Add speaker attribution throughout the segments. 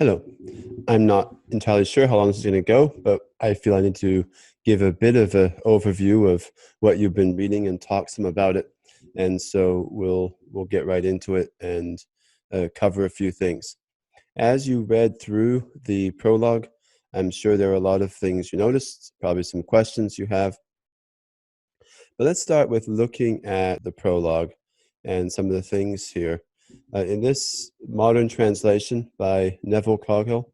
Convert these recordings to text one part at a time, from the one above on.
Speaker 1: Hello. I'm not entirely sure how long this is going to go, but I feel I need to give a bit of an overview of what you've been reading and talk some about it. And so we'll get right into it and cover a few things. As you read through the prologue, I'm sure there are a lot of things you noticed, probably some questions you have. But let's start with looking at the prologue and some of the things here. In this modern translation by Neville Coghill,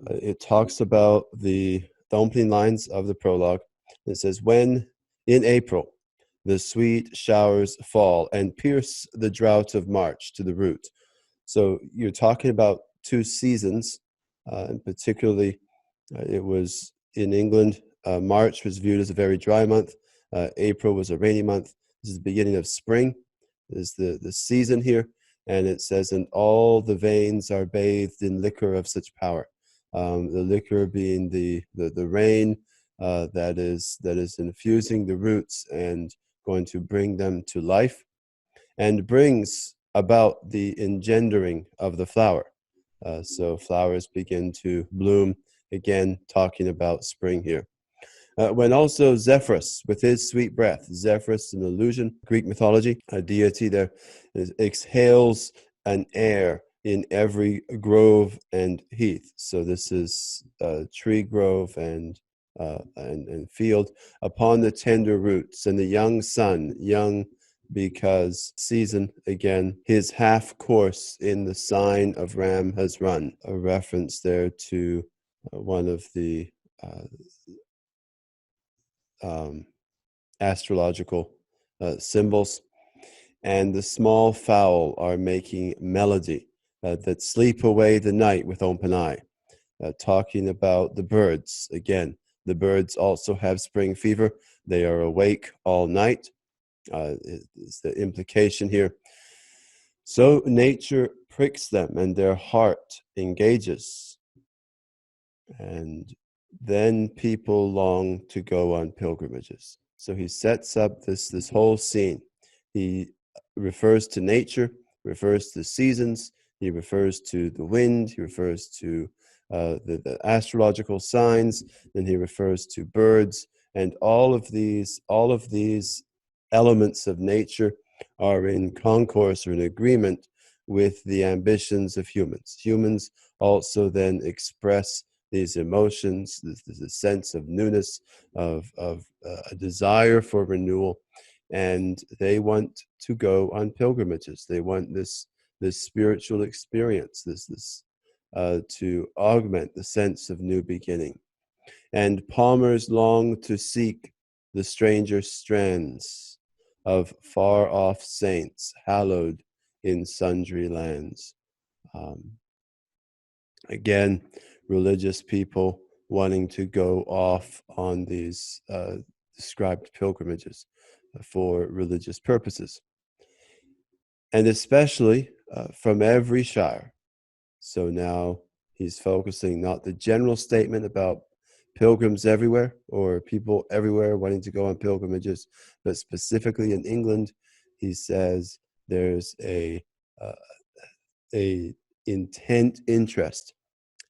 Speaker 1: it talks about the opening lines of the prologue. It says, "When in April the sweet showers fall and pierce the drought of March to the root." So you're talking about two seasons, and particularly it was in England. March was viewed as a very dry month. April was a rainy month. This is the beginning of spring. This is the season here. And it says, "And all the veins are bathed in liquor of such power." The liquor being the rain that is infusing the roots and going to bring them to life, and brings about the engendering of the flower. So flowers begin to bloom, again talking about spring here. When also Zephyrus, with his sweet breath, Zephyrus, an allusion, Greek mythology, a deity there, exhales an air in every grove and heath. So this is tree grove and field, upon the tender roots, and the young sun, young because season, again, his half course in the sign of Ram has run. A reference there to one of the uh, um, astrological symbols. And the small fowl are making melody that sleep away the night with open eye. Talking about the birds. Again, the birds also have spring fever. They are awake all night. Is the implication here. So nature pricks them and their heart engages. And then people long to go on pilgrimages. So he sets up this whole scene. He refers to nature, refers to seasons, he refers to the wind, he refers to the astrological signs, then he refers to birds, and all of these elements of nature are in concourse or in agreement with the ambitions of humans. Humans also then express these emotions, this sense of newness, of a desire for renewal, and they want to go on pilgrimages. They want this spiritual experience, this to augment the sense of new beginning. And palmers long to seek the stranger strands of far off saints hallowed in sundry lands. Um, Again, religious people wanting to go off on these described pilgrimages for religious purposes, and especially from every shire. So now he's focusing not the general statement about pilgrims everywhere or people everywhere wanting to go on pilgrimages, but specifically in England, he says there's uh, a intent interest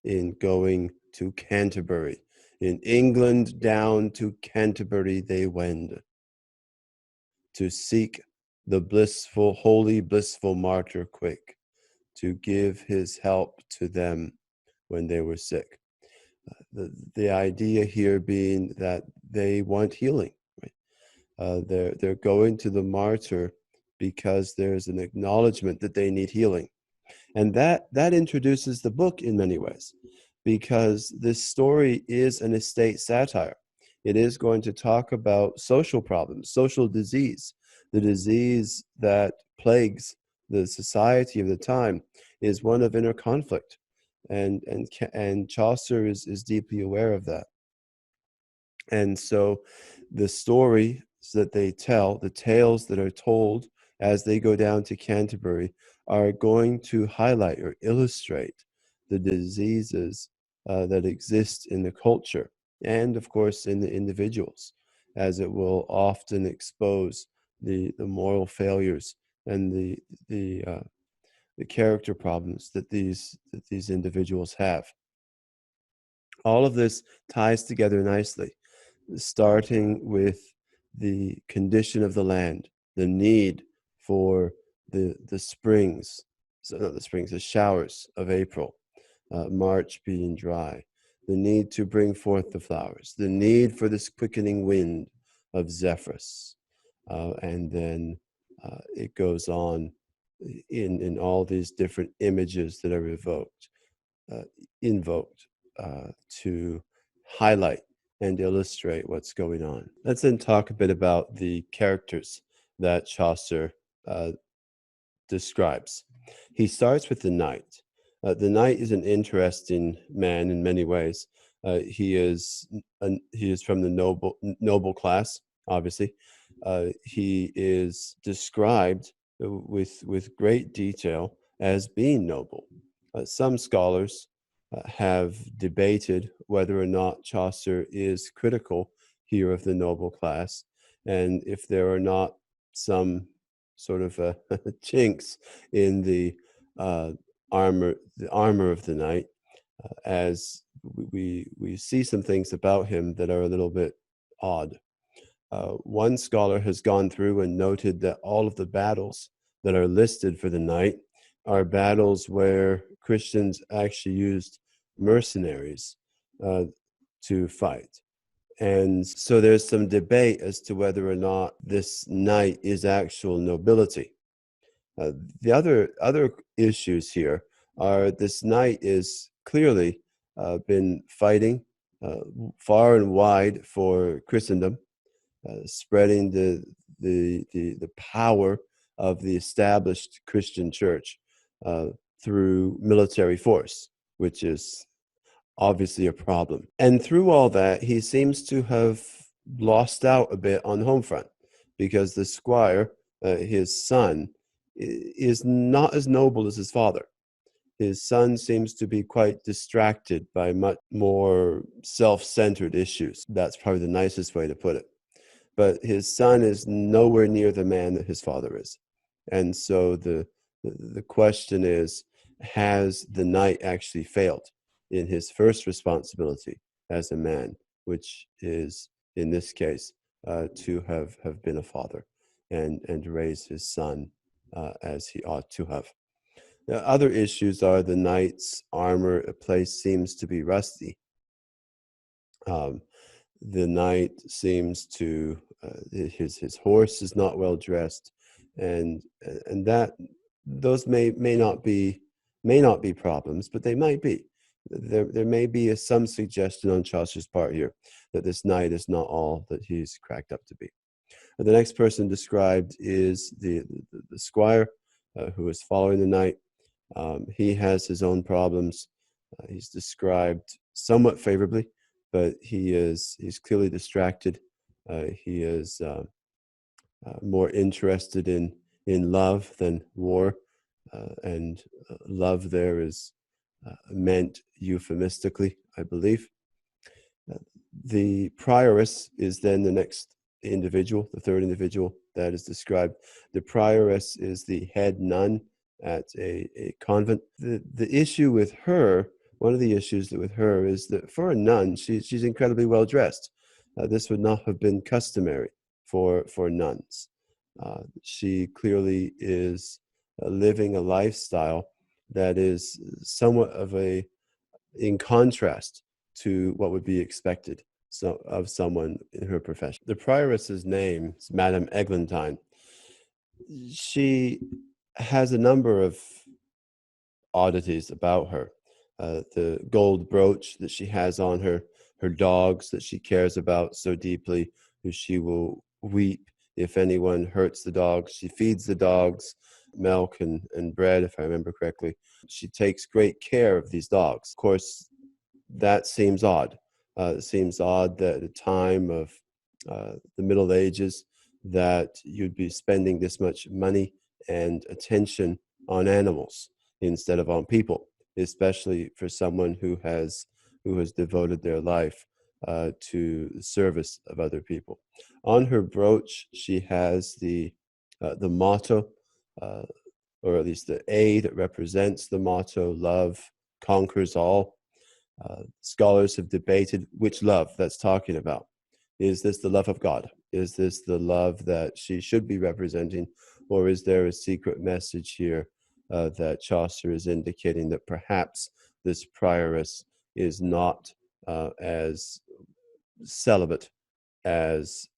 Speaker 1: in going to Canterbury. In England, down to Canterbury they wend to seek the blissful, holy, blissful martyr quick, to give his help to them when they were sick. The idea here being that they want healing. Right? They're going to the martyr because there's an acknowledgement that they need healing. And that introduces the book in many ways, because this story is an estate satire. It is going to talk about social problems, social disease. The disease that plagues the society of the time is one of inner conflict, and Chaucer is deeply aware of that. And so the story that they tell, the tales that are told as they go down to Canterbury, are going to highlight or illustrate the diseases that exist in the culture and, of course, in the individuals, as it will often expose the moral failures and the character problems that these individuals have. All of this ties together nicely, starting with the condition of the land, the need for the springs, so not the springs, the showers of April, March being dry, the need to bring forth the flowers, the need for this quickening wind of Zephyrus, and then it goes on in all these different images that are uh, invoked to highlight and illustrate what's going on. Let's then talk a bit about the characters that Chaucer describes. He starts with the knight. The knight is an interesting man in many ways. He is from the noble class, obviously. He is described with great detail as being noble. Some scholars have debated whether or not Chaucer is critical here of the noble class, and if there are not some sort of chinks in uh, the armor of the knight, as we see some things about him that are a little bit odd. One scholar has gone through and noted that all of the battles that are listed for the knight are battles where Christians actually used mercenaries uh, to fight. And so there's some debate as to whether or not this knight is actual nobility. The other issues here are this knight is clearly been fighting uh, far and wide for Christendom, spreading the power of the established Christian church uh, through military force, which is obviously a problem. And through all that, he seems to have lost out a bit on home front, because the squire, his son, is not as noble as his father. His son seems to be quite distracted by much more self-centered issues. That's probably the nicest way to put it. But his son is nowhere near the man that his father is. And so the question is, has the knight actually failed in his first responsibility as a man, which is, in this case, to have been a father and raise his son as he ought to have. Now, other issues are the knight's armor place seems to be rusty. The knight seems to his horse is not well dressed, and that those may not be problems, but they might be. There may be some suggestion on Chaucer's part here that this knight is not all that he's cracked up to be. And the next person described is the squire who is following the knight. He has his own problems. He's described somewhat favorably, but he's clearly distracted. He is more interested in love than war, and love there is meant euphemistically, I believe. The prioress is then the next individual, the third individual that is described. The prioress is the head nun at a convent. The issue with her, one of the issues that with her is that for a nun, she's incredibly well dressed. This would not have been customary for nuns. She clearly is living a lifestyle that is somewhat of in contrast to what would be expected of someone in her profession. The prioress's name is Madame Eglantine. She has a number of oddities about her. The gold brooch that she has on her, her dogs that she cares about so deeply, who she will weep if anyone hurts the dogs. She feeds the dogs milk and bread, if I remember correctly. She takes great care of these dogs. Of course, that seems odd. It seems odd that at a time of the Middle Ages that you'd be spending this much money and attention on animals instead of on people, especially for someone who has devoted their life to the service of other people. On her brooch, she has the motto, or at least the A that represents the motto, love conquers all. Scholars have debated which love that's talking about. Is this the love of God? Is this the love that she should be representing? Or is there a secret message here that Chaucer is indicating that perhaps this prioress is not as celibate as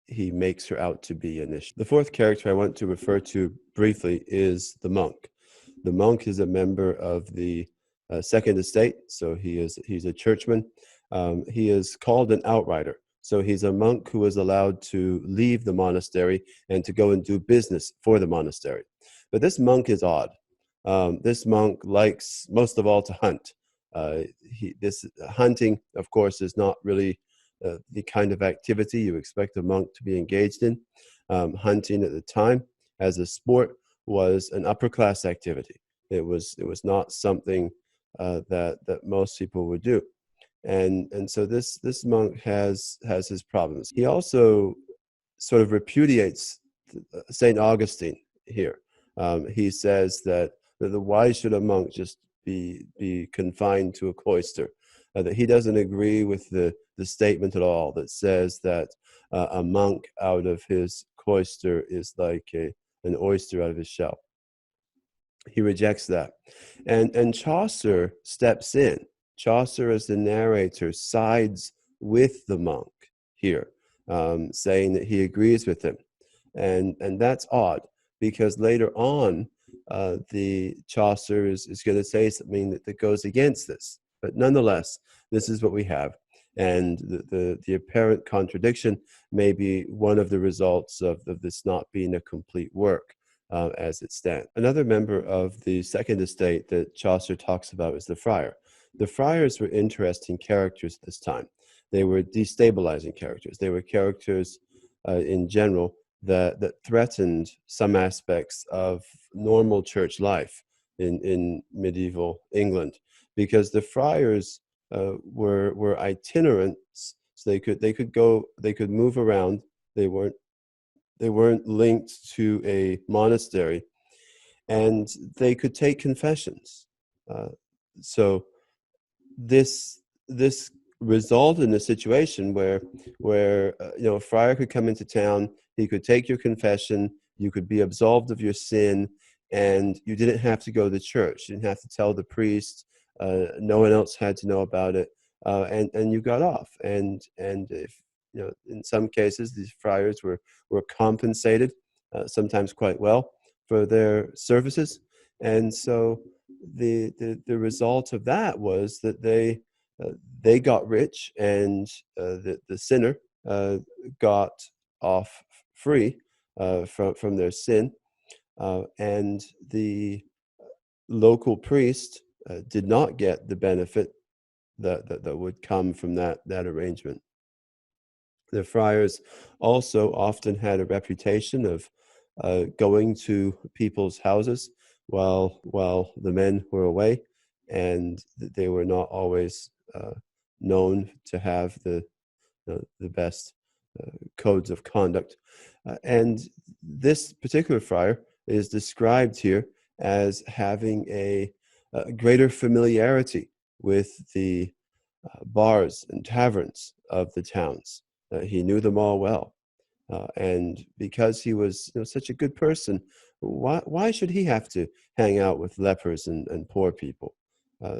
Speaker 1: he makes her out to be initially? The fourth character I want to refer to briefly is the monk. The monk is a member of the second estate, so he's a churchman. He is called an outrider. So he's a monk who is allowed to leave the monastery and to go and do business for the monastery. But this monk is odd. This monk likes most of all to hunt. This hunting, of course, is not really the kind of activity you expect a monk to be engaged in. Hunting at the time as a sport was an upper class activity. It was not something that most people would do. And so this monk has his problems. He also sort of repudiates Saint Augustine here. He says that why should a monk just be confined to a cloister? That he doesn't agree with the statement at all that says that a monk out of his cloister is like an oyster out of his shell. He rejects that. And Chaucer steps in. Chaucer, as the narrator, sides with the monk here, saying that he agrees with him. And that's odd, because later on, the Chaucer is going to say something that goes against this. But nonetheless, this is what we have. And the apparent contradiction may be one of the results of this not being a complete work. As it stands. Another member of the second estate that Chaucer talks about is the friar. The friars were interesting characters at this time. They were destabilizing characters. They were characters in general that threatened some aspects of normal church life in medieval England, because the friars were itinerants. So they could move around. They weren't linked to a monastery, and they could take confessions. So this resulted in a situation where a friar could come into town, he could take your confession, you could be absolved of your sin, and you didn't have to go to church. You didn't have to tell the priest. No one else had to know about it, and you got off. And if in some cases, these friars were compensated, sometimes quite well, for their services. And so the result of that was that they got rich, and the sinner got off free from their sin, and the local priest did not get the benefit that would come from that arrangement. The friars also often had a reputation of going to people's houses while the men were away, and they were not always known to have the best codes of conduct. And this particular friar is described here as having a greater familiarity with the bars and taverns of the towns. He knew them all well. And because he was such a good person, why should he have to hang out with lepers and poor people?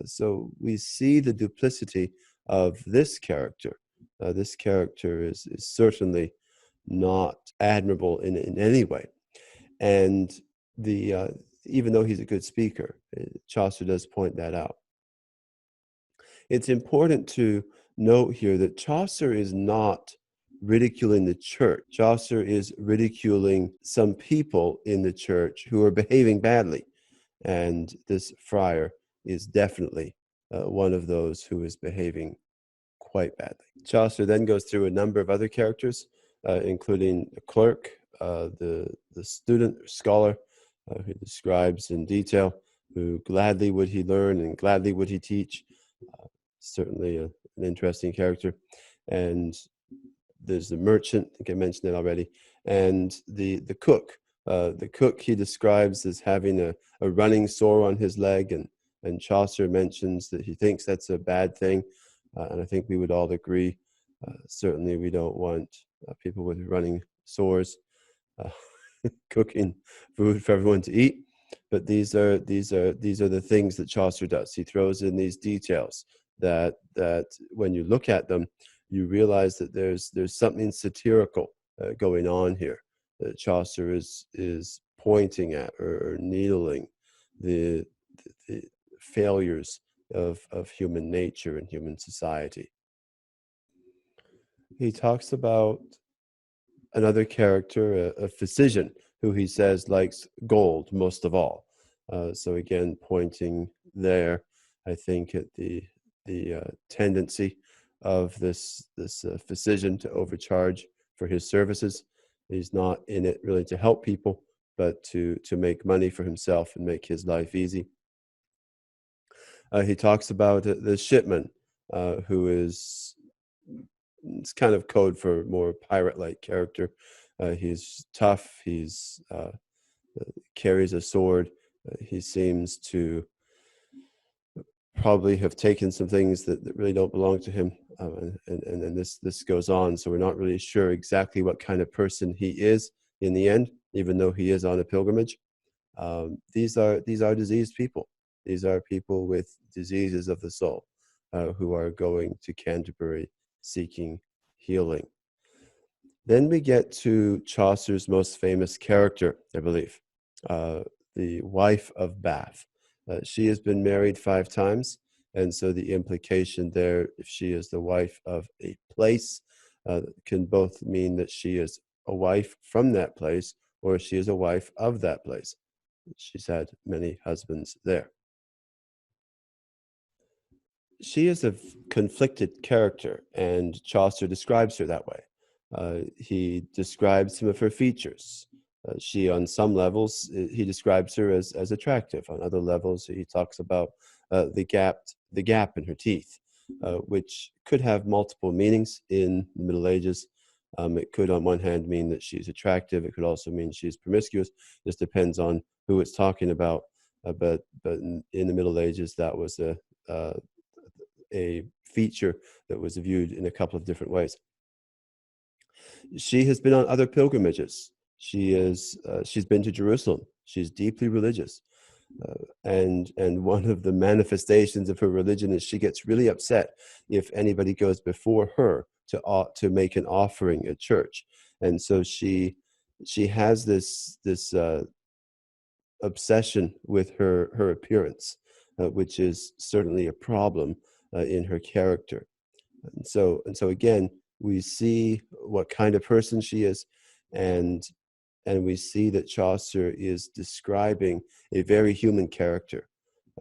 Speaker 1: So we see the duplicity of this character. This character is certainly not admirable in any way. And even though he's a good speaker, Chaucer does point that out. It's important to note here that Chaucer is not ridiculing the church. Chaucer is ridiculing some people in the church who are behaving badly. And this friar is definitely one of those who is behaving quite badly. Chaucer then goes through a number of other characters, including the clerk, the student or scholar, who describes in detail who gladly would he learn and gladly would he teach. Certainly an interesting character. And there's the merchant, I think I mentioned it already, and the cook, The cook he describes as having a running sore on his leg, and Chaucer mentions that he thinks that's a bad thing, and I think we would all agree. Certainly, we don't want people with running sores uh, cooking food for everyone to eat. But these are the things that Chaucer does. He throws in these details that when you look at them, you realize that there's something satirical going on here. That Chaucer is pointing at or needling the, the failures of human nature and human society. He talks about another character, a physician, who he says likes gold most of all. So again, pointing there, I think at the tendency of this physician to overcharge for his services. He's not in it really to help people, but to make money for himself and make his life easy. He talks about the shipman, who is, it's kind of code for more pirate-like character. He's tough. He's carries a sword. He seems to probably have taken some things that really don't belong to him, and this goes on. So we're not really sure exactly what kind of person he is in the end, even though he is on a pilgrimage. These are diseased people. These are people with diseases of the soul, who are going to Canterbury seeking healing. Then we get to Chaucer's most famous character, I believe, the wife of Bath. She has been married 5 times, and so the implication there, if she is the wife of a place, can both mean that she is a wife from that place, or she is a wife of that place. She's had many husbands there. She is a conflicted character, and Chaucer describes her that way. He describes some of her features. She, on some levels, he describes her as attractive. On other levels, he talks about the gap in her teeth, which could have multiple meanings in the Middle Ages. It could, on one hand, mean that she's attractive. It could also mean she's promiscuous. Just depends on who it's talking about. But in the Middle Ages, that was a feature that was viewed in a couple of different ways. She has been on other pilgrimages. She's been to Jerusalem. She's deeply religious, and one of the manifestations of her religion is she gets really upset if anybody goes before her to make an offering at church, and so she has this obsession with her appearance, which is certainly a problem in her character. And so again, we see what kind of person she is, and we see that Chaucer is describing a very human character,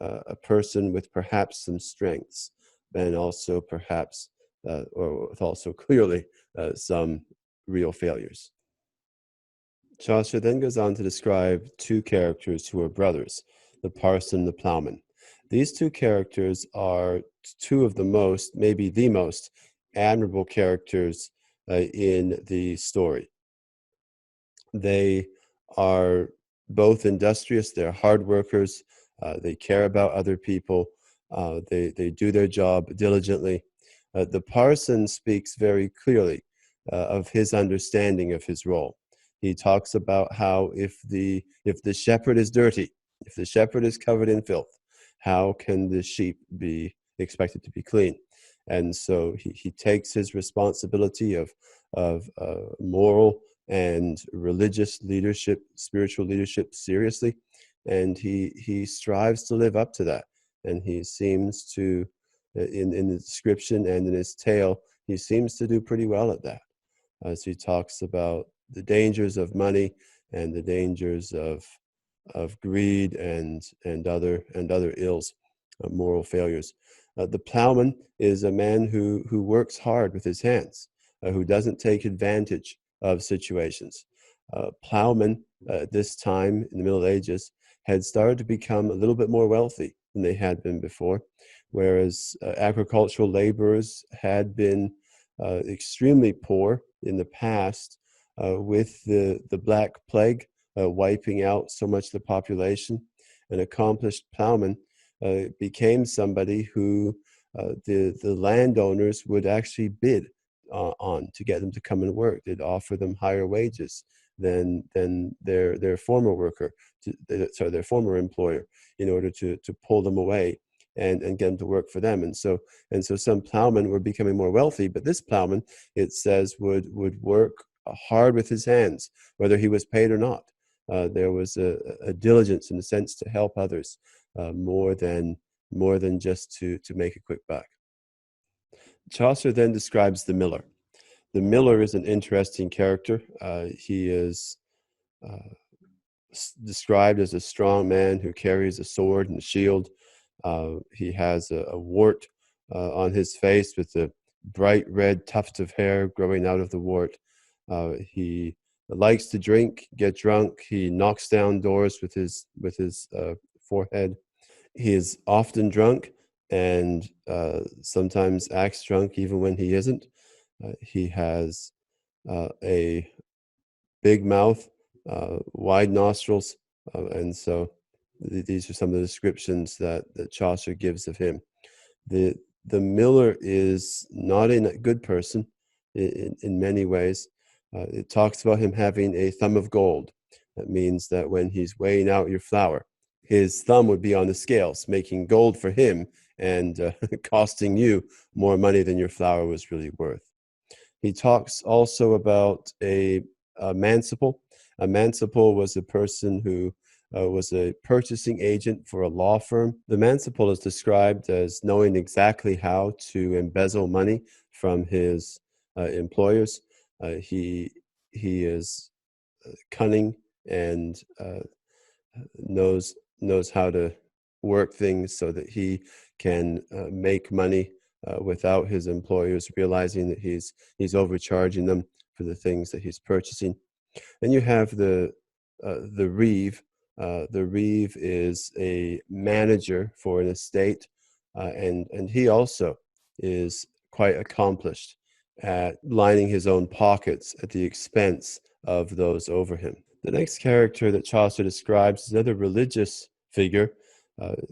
Speaker 1: a person with perhaps some strengths, and also perhaps, or with also clearly, some real failures. Chaucer then goes on to describe 2 characters who are brothers, the parson and the plowman. These 2 characters are 2 of the most, maybe the most, admirable characters in the story. They are both industrious, they're hard workers, they care about other people, they do their job diligently. The parson speaks very clearly of his understanding of his role. He talks about how if the shepherd is dirty, if the shepherd is covered in filth, how can the sheep be expected to be clean? And so he takes his responsibility of moral and religious leadership, spiritual leadership seriously, and he strives to live up to that. And he seems to, in the description and in his tale, he seems to do pretty well at that. As he talks about the dangers of money and the dangers of greed and other ills, moral failures. The plowman is a man who works hard with his hands, who doesn't take advantage of situations. Plowmen at this time in the Middle Ages had started to become a little bit more wealthy than they had been before, whereas agricultural laborers had been extremely poor in the past with the Black Plague wiping out so much of the population. An accomplished plowman became somebody who the landowners would actually bid on to get them to come and work. They'd offer them higher wages than their former worker, their former employer, in order to pull them away and get them to work for them. And so some plowmen were becoming more wealthy, but this plowman, it says, would work hard with his hands, whether he was paid or not. There was a diligence in a sense to help others, more than just to make a quick buck. Chaucer then describes the miller. The miller is an interesting character. He is described as a strong man who carries a sword and a shield. He has a wart on his face with a bright red tuft of hair growing out of the wart. He likes to drink, get drunk. He knocks down doors with his forehead. He is often drunk and sometimes acts drunk even when he isn't. He has a big mouth, wide nostrils, and so these are some of the descriptions that Chaucer gives of him. The miller is not a good person in many ways. It talks about him having a thumb of gold. That means that when he's weighing out your flour, his thumb would be on the scales, making gold for him and costing you more money than your flour was really worth. He talks also about a manciple. A manciple was a person who was a purchasing agent for a law firm. The manciple is described as knowing exactly how to embezzle money from his employers. He is cunning and knows how to work things so that he can make money without his employers realizing that he's overcharging them for the things that he's purchasing. Then you have the reeve. The reeve is a manager for an estate, and he also is quite accomplished at lining his own pockets at the expense of those over him. The next character that Chaucer describes is another religious figure,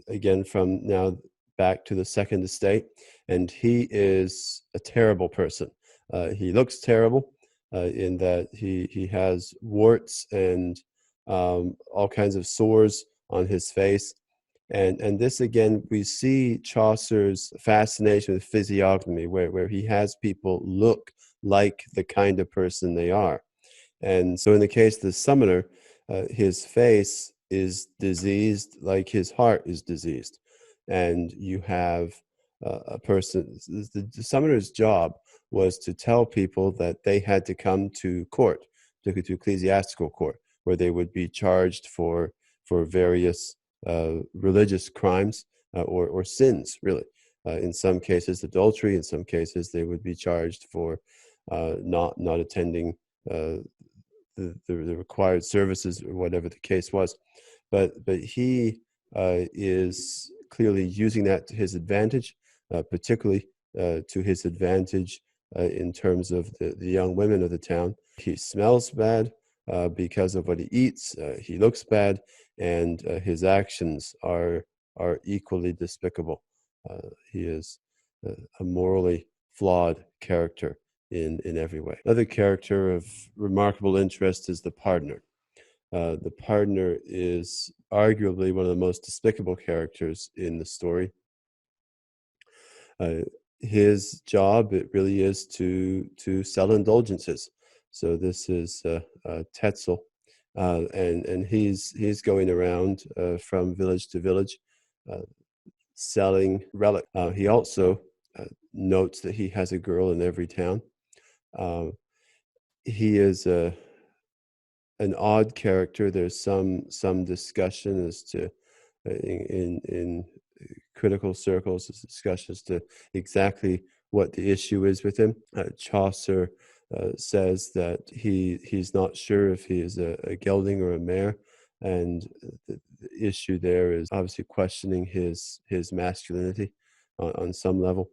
Speaker 1: again from now back to the Second Estate, and he is a terrible person. He looks terrible in that he has warts and all kinds of sores on his face. And this again, we see Chaucer's fascination with physiognomy, where he has people look like the kind of person they are. And so in the case of the summoner, his face is diseased like his heart is diseased. And you have a person, the summoner's job was to tell people that they had to come to court, to ecclesiastical court, where they would be charged for various religious crimes or sins, really. In some cases, adultery. In some cases, they would be charged for not attending the required services or whatever the case was. But he is clearly using that to his advantage, particularly to his advantage in terms of the young women of the town. He smells bad because of what he eats. He looks bad, and his actions are equally despicable. He is a morally flawed character in every way. Another character of remarkable interest is the pardoner. The pardoner is arguably one of the most despicable characters in the story. His job, it really is to sell indulgences. So this is Tetzel, and he's going around from village to village selling relics. He also notes that he has a girl in every town. He is an odd character. There's some discussion as to in critical circles, discussions to exactly what the issue is with him. Chaucer says that he's not sure if he is a gelding or a mare, and the issue there is obviously questioning his masculinity on some level.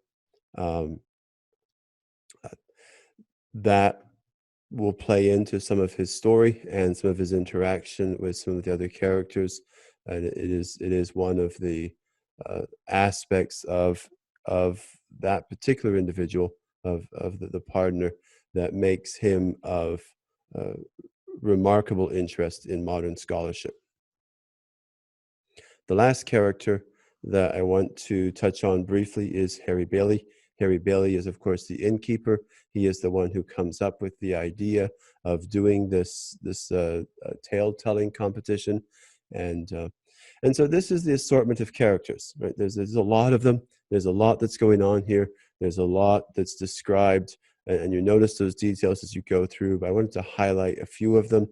Speaker 1: That will play into some of his story and some of his interaction with some of the other characters. And it is one of the aspects of that particular individual, of the partner, that makes him of uh, remarkable interest in modern scholarship. The last character that I want to touch on briefly is Harry Bailey. Harry Bailey is, of course, the innkeeper. He is the one who comes up with the idea of doing this tale-telling competition, and uh, and so this is the assortment of characters. Right? There's a lot of them. There's a lot that's going on here. There's a lot that's described, and you notice those details as you go through. But I wanted to highlight a few of them,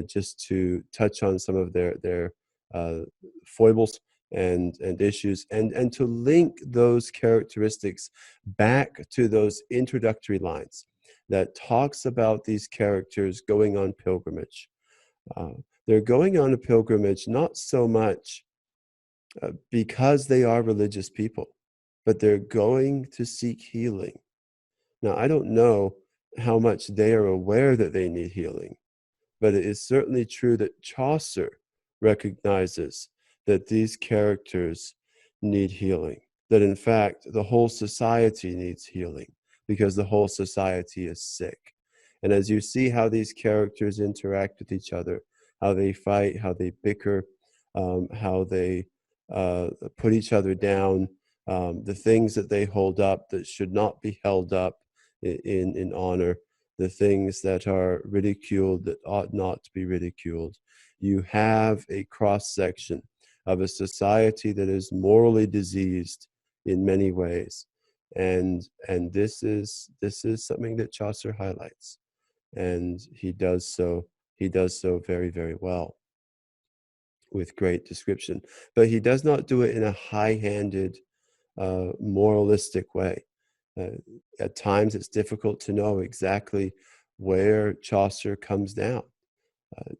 Speaker 1: just to touch on some of their uh, foibles and issues, and to link those characteristics back to those introductory lines that talks about these characters going on pilgrimage. Uh, they're going on a pilgrimage not so much because they are religious people, but they're going to seek healing. Now, I don't know how much they are aware that they need healing, but it is certainly true that Chaucer recognizes that these characters need healing, that in fact the whole society needs healing because the whole society is sick. And as you see how these characters interact with each other, how they fight, how they bicker, how they put each other down, the things that they hold up that should not be held up in honor, the things that are ridiculed that ought not to be ridiculed. You have a cross section of a society that is morally diseased in many ways, and this is something that Chaucer highlights, and he does so very, very well, with great description. But he does not do it in a high-handed, moralistic way. Uh, at times, it's difficult to know exactly where Chaucer comes down.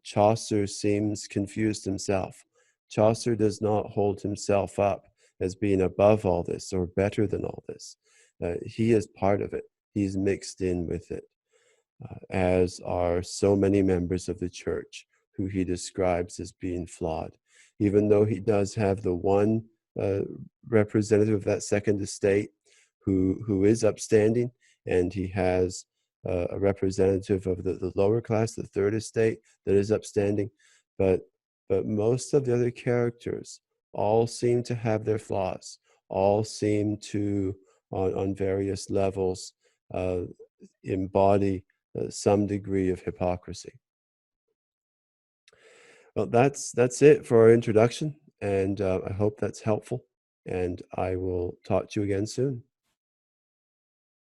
Speaker 1: Chaucer seems confused himself. Chaucer does not hold himself up as being above all this or better than all this. He is part of it. He's mixed in with it, as are so many members of the church who he describes as being flawed. Even though he does have the one uh, representative of that second estate who is upstanding, and he has a representative of the lower class, the third estate, that is upstanding, but most of the other characters all seem to have their flaws, all seem to, on various levels, uh, embody some degree of hypocrisy. Well, that's it for our introduction, and I hope that's helpful. And I will talk to you again soon.